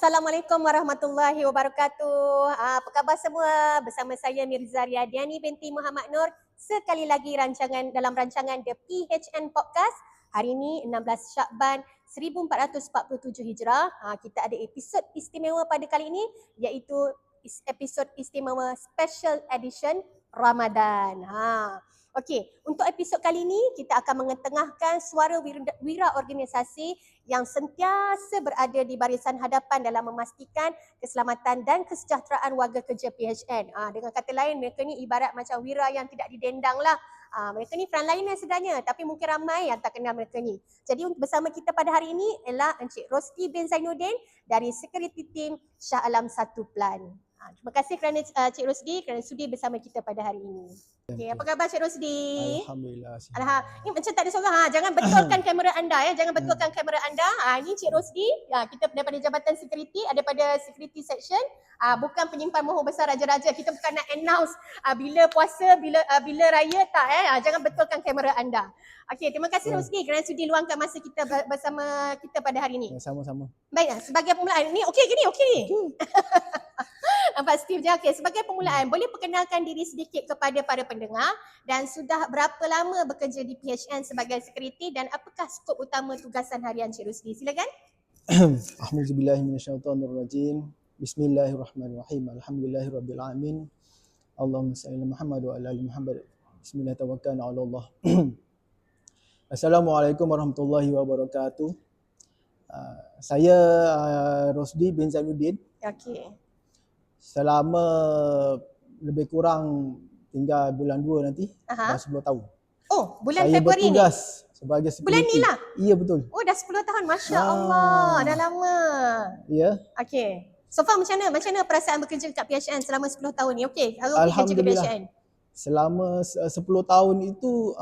Assalamualaikum warahmatullahi wabarakatuh. Apa khabar semua? Bersama saya Mirza Riyadiani binti Muhammad Nur. Sekali lagi dalam rancangan The PHN Podcast. Hari ini 16 Syakban 1447 Hijrah. Kita ada episod istimewa pada kali ini, iaitu episod istimewa Special Edition Ramadan. Okey, untuk episod kali ini kita akan mengetengahkan suara wira organisasi yang sentiasa berada di barisan hadapan dalam memastikan keselamatan dan kesejahteraan warga kerja PHN. Dengan kata lain, mereka ni ibarat macam wira yang tidak didendang lah. Mereka ni frontliner sebenarnya, tapi mungkin ramai yang tak kenal mereka ni. Jadi bersama kita pada hari ini ialah Encik Rosdi bin Zainuddin dari Security Team Shah Alam 1 Plan. Terima kasih kerana Cik Rosdi kerana sudi bersama kita pada hari ini. Okay, apa khabar Cik Rosdi? Alhamdulillah. Ini macam tak ada seorang. Jangan betulkan kamera anda ya. Jangan betulkan kamera anda. Ini Cik Rosdi. Kita daripada Jabatan Security, daripada Security Section. Bukan penyimpan moho besar raja-raja. Kita bukan nak announce bila puasa, bila raya, tak jangan betulkan kamera anda. Okey, terima kasih Rosdi kerana sudi luangkan masa kita bersama kita pada hari ini. Sama-sama. Baik, sebagai permulaan ni okey ke ni? Okey ni. Nampak Steve je. Okey, sebagai permulaan, boleh perkenalkan diri sedikit kepada para pendengar dan sudah berapa lama bekerja di PHN sebagai security dan apakah skop utama tugasan harian Cik Rosdi? Silakan. A'udzubillahiminasyaitonirrajim. Bismillahirrahmanirrahim. Alhamdulillahirabbil Allahumma salli ala Muhammad wa ala ali Muhammad. Bismillah tawakkalna ala Allah. Assalamualaikum warahmatullahi wabarakatuh. Saya Rosdi bin Zainuddin. Okey. Selama lebih kurang tinggal bulan 2 nanti, dah 10 tahun. Oh, bulan saya Februari ni? bertugas sebagai security. Bulan ni lah? Ya, betul. Oh, dah 10 tahun. Masya Allah. Dah lama. Ya. Okey. So far macam mana perasaan bekerja kat PHN selama 10 tahun ni? Okey, harus kerja kat PHN. Selama 10 tahun itu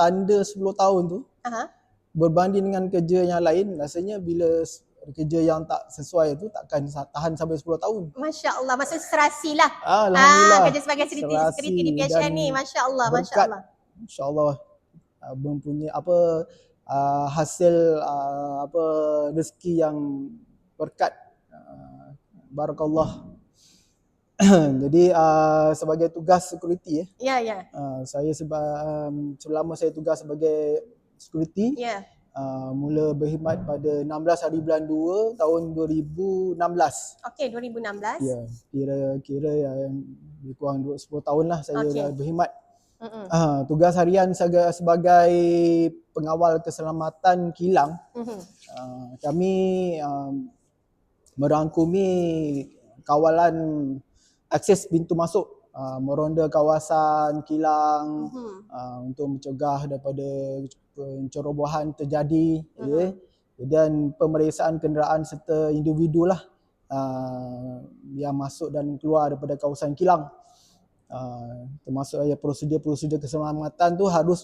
tanda 10 tahun tu berbanding dengan kerja yang lain, rasanya bila kerja yang tak sesuai tu takkan tahan sampai 10 tahun. Masya Allah, maksud serasi lah. Alhamdulillah. Kerja sebagai security di PHN ni. Masya Allah, Masya Allah. Masya Allah. Mempunyai hasil rezeki yang berkat. Barakallah. Jadi sebagai tugas security saya selama saya tugas sebagai security mula berkhidmat pada 16 hari bulan 2 tahun 2016. Okey, 2016. Ya, kira yang lebih kurang 10 tahun lah saya dah berkhidmat. Tugas harian sebagai pengawal keselamatan kilang. Kami merangkumi kawalan akses pintu masuk, meronda kawasan kilang untuk mencegah daripada pencerobohan terjadi, dan pemeriksaan kenderaan serta individu lah yang masuk dan keluar daripada kawasan kilang. Termasuk prosedur-prosedur keselamatan tu harus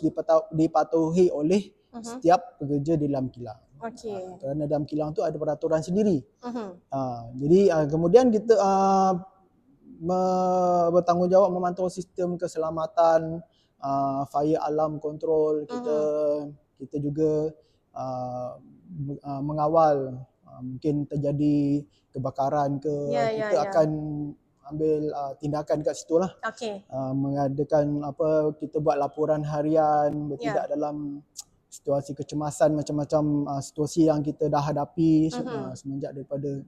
dipatuhi oleh setiap pekerja di dalam kilang. Kerana dalam kilang tu ada peraturan sendiri. Jadi kemudian kita bertanggungjawab memantau sistem keselamatan, fire alarm control. Kita juga mengawal mungkin terjadi kebakaran ke, kita akan ambil tindakan kat situ lah. Mengadakan kita buat laporan harian, bertindak dalam situasi kecemasan, macam-macam situasi yang kita dah hadapi semenjak daripada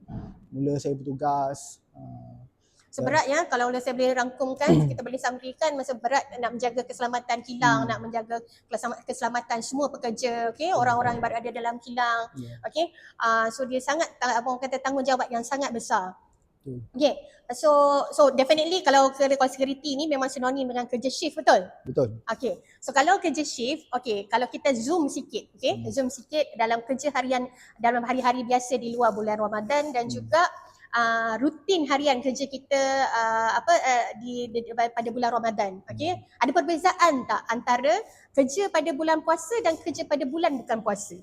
mula saya bertugas. Seberat kalau saya boleh rangkumkan, kita boleh sampaikan masa berat nak menjaga keselamatan kilang, nak menjaga keselamatan semua pekerja, orang-orang yang berada dalam kilang. So dia sangat tanggungjawab yang sangat besar. So definitely kalau security ni memang sinonim dengan kerja shift, betul? Betul. So kalau kerja shift, kalau kita zoom sikit, zoom sikit dalam kerja harian dalam hari-hari biasa di luar bulan Ramadan dan juga rutin harian kerja kita pada bulan Ramadan. Ada perbezaan tak antara kerja pada bulan puasa dan kerja pada bulan bukan puasa?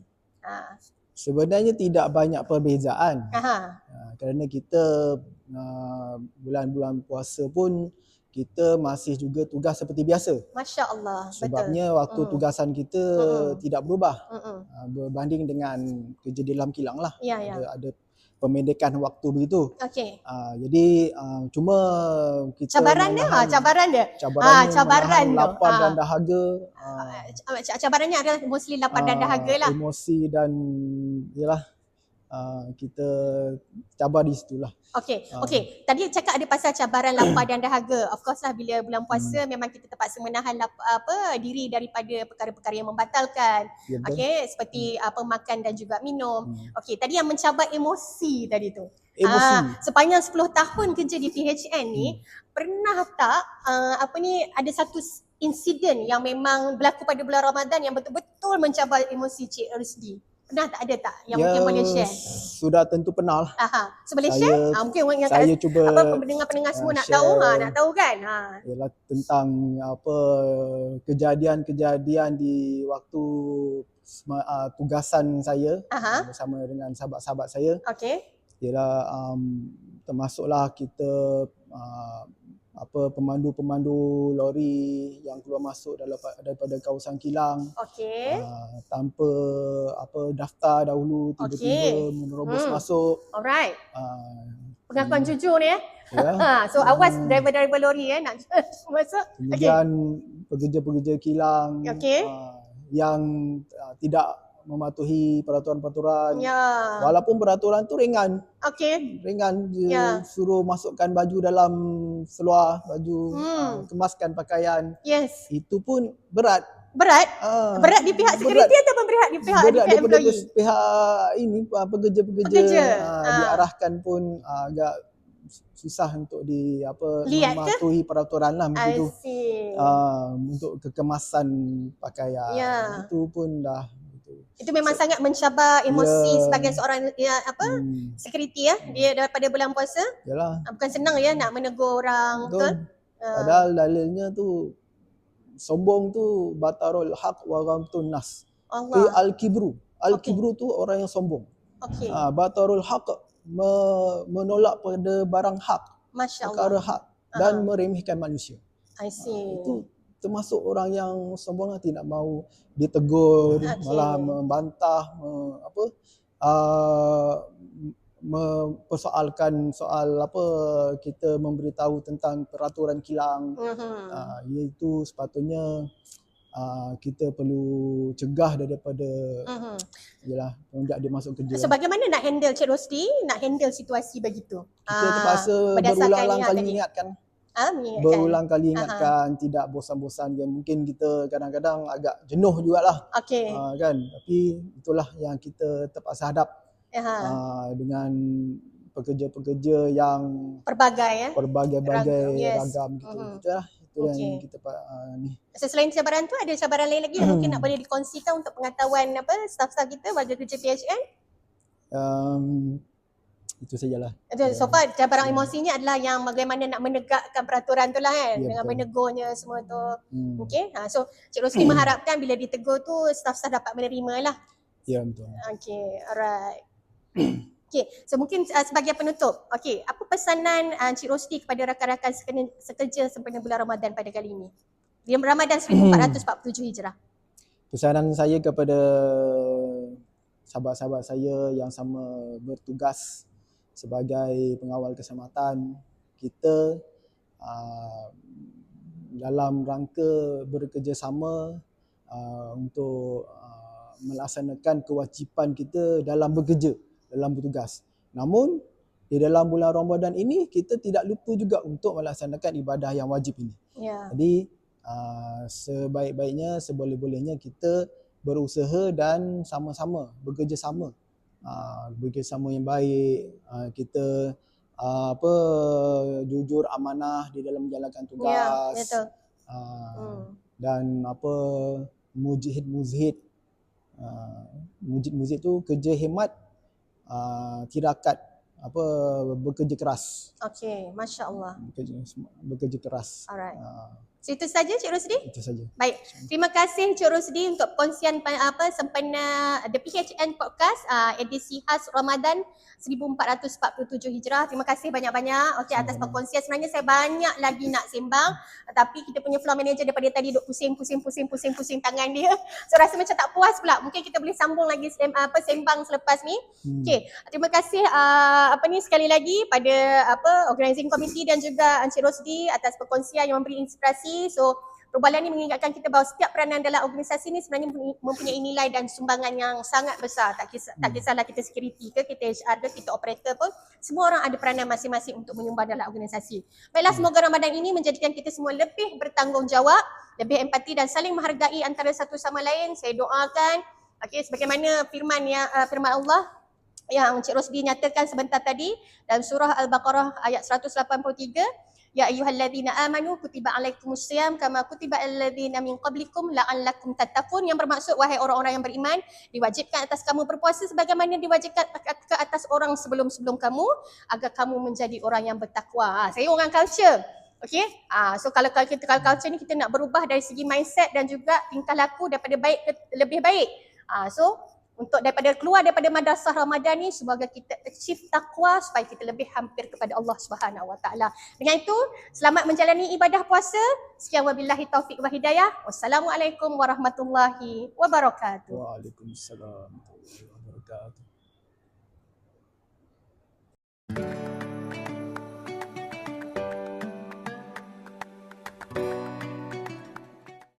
Sebenarnya tidak banyak perbezaan. Kerana kita bulan-bulan puasa pun kita masih juga tugas seperti biasa. Masya Allah. Sebabnya waktu tugasan kita tidak berubah berbanding dengan kerja di dalam kilang lah. Ya, ya. Ada pemendekan waktu begitu. Okey. Jadi cuma kita Cabaran dia, cabaran dia. cabarannya Cabaran menahan tu. lapar dan dahaga. Cabarannya adalah mostly lapar dan dahaga lah. Emosi dan yalah, kita cabar di situlah. Okey, okey. Tadi cakap ada pasal cabaran lapar dan dahaga. Of course lah bila bulan puasa memang kita terpaksa menahan diri daripada perkara-perkara yang membatalkan. Ya, betul. Okey, seperti makan dan juga minum. Okey, tadi yang mencabar emosi tadi tu. Emosi. Sepanjang 10 tahun kerja di PHN ni, pernah tak ada satu insiden yang memang berlaku pada bulan Ramadan yang betul-betul mencabar emosi Cik Rusdi? Pernah tak, ada tak yang mungkin boleh share? Sudah tentu pernah lah. So boleh share? Mungkin orang yang saya cuba pendengar-pendengar semua nak tahu, nak tahu kan? Ialah tentang kejadian-kejadian di waktu tugasan saya bersama dengan sahabat-sahabat saya. Okey. Ialah termasuklah kita pemandu-pemandu lori yang keluar masuk daripada kawasan kilang. Okey. Tanpa daftar dahulu, tiba-tiba menerobos masuk. Alright. Pengakuan jujur ni so awas driver-driver lori nak masuk. Kemudian pekerja-pekerja kilang yang tidak mematuhi peraturan-peraturan. Walaupun peraturan tu ringan. Okey. Ringan je, suruh masukkan baju dalam seluar baju, kemaskan pakaian. Yes. Itu pun berat. Berat? Berat di pihak security ataupun berat di pihak daripada employee? Pihak ini pekerja-pekerja diarahkan pun agak susah untuk mematuhi peraturan lah begitu. Untuk kekemasan pakaian. Itu pun dah itu memang sangat mencabar emosi sebagai seorang security dia daripada bulan puasa. Yalah. Bukan senang nak menegur orang, betul? Padahal dalilnya tu sombong tu batarul haq wa ghamtun nas. Al-kibru. Al-kibru tu orang yang sombong. Okey. Batarul haq menolak pada barang hak. Masya-Allah. Perkara hak dan meremehkan manusia. I see. Itu termasuk orang yang sombong, tidak mahu ditegur, malah membantah, mempersoalkan soal kita memberitahu tentang peraturan kilang. Iaitu sepatutnya kita perlu cegah daripada semenjak dia masuk kerja. So bagaimana nak handle Cik Rosdi, nak handle situasi begitu? Kita terpaksa berulang-ulang kali ingatkan. Berulang kali ingatkan, tidak bosan-bosan. Yang mungkin kita kadang-kadang agak jenuh jugalah. Okey. Kan? Tapi itulah yang kita terpaksa hadap dengan pekerja-pekerja yang berbagai-bagai ragam gitu. Itulah yang kita ni. Selain cabaran tu, ada cabaran lain lagi yang mungkin nak boleh dikongsikan untuk pengetahuan staf-staf kita warga kerja PHN? Itu sajalah. So far cabaran emosinya adalah yang bagaimana nak menegakkan peraturan tu lah kan, dengan betul. menegurnya semua tu. Okey. So Cik Rosdi mengharapkan bila ditegur tu staff-staff dapat menerima lah. Ya, betul. Okey, alright. Okey, so mungkin sebagai penutup, okey, apa pesanan Cik Rosdi kepada rakan-rakan sekerja sempena bulan Ramadan pada kali ini? Di Ramadan 1447 Hijrah. Pesanan saya kepada sahabat-sahabat saya yang sama bertugas sebagai pengawal keselamatan, kita dalam rangka bekerjasama untuk melaksanakan kewajipan kita dalam bekerja, dalam bertugas. Namun di dalam bulan Ramadan ini kita tidak lupa juga untuk melaksanakan ibadah yang wajib ini. Jadi sebaik-baiknya, seboleh-bolehnya kita berusaha dan sama-sama bekerjasama. Bekerjasama yang baik, kita jujur amanah di dalam menjalankan tugas. Ya, betul. Dan mujahid tu kerja hemat, tirakat, bekerja keras. Okey, Masya Allah. Bekerja keras. Alright. So itu saja Cik Rosdi. Itu saja. Baik, terima kasih Cik Rosdi untuk perkongsian sempena The PHN Podcast edisi khas Ramadan 1447 Hijrah. Terima kasih banyak-banyak okey atas perkongsian. Sebenarnya saya banyak lagi nak sembang, tapi kita punya floor manager daripada tadi duk pusing tangan dia. So rasa macam tak puas pula. Mungkin kita boleh sambung lagi sembang selepas ni. Okey, terima kasih sekali lagi pada organizing committee dan juga Encik Rosdi atas perkongsian yang memberi inspirasi. So perbualan ini mengingatkan kita bahawa setiap peranan dalam organisasi ini sebenarnya mempunyai nilai dan sumbangan yang sangat besar. Tak kisahlah kita security ke, kita HR ke, kita operator pun, semua orang ada peranan masing-masing untuk menyumbang dalam organisasi. Baiklah, semoga Ramadan ini menjadikan kita semua lebih bertanggungjawab, lebih empati dan saling menghargai antara satu sama lain. Saya doakan sebagaimana firman Allah yang Encik Rosdi nyatakan sebentar tadi dalam surah Al-Baqarah ayat 183, ya ayyuhalladzina amanu kutiba alaikumusiyam kama kutiba alladzina min qablikum la'allakum tattaqun, yang bermaksud wahai orang-orang yang beriman, diwajibkan atas kamu berpuasa sebagaimana diwajibkan ke atas orang sebelum-sebelum kamu agar kamu menjadi orang yang bertakwa. Saya orang culture. Okey. So kalau culture ni kita nak berubah dari segi mindset dan juga tingkah laku daripada baik ke lebih baik. So untuk keluar daripada madrasah Ramadan ni, semoga kita achieve takwa supaya kita lebih hampir kepada Allah Subhanahu Wa Taala. Dengan itu, selamat menjalani ibadah puasa. Sekian wabillahi taufik wa hidayah. Wassalamualaikum warahmatullahi wabarakatuh. Waalaikumsalam warahmatullahi wabarakatuh.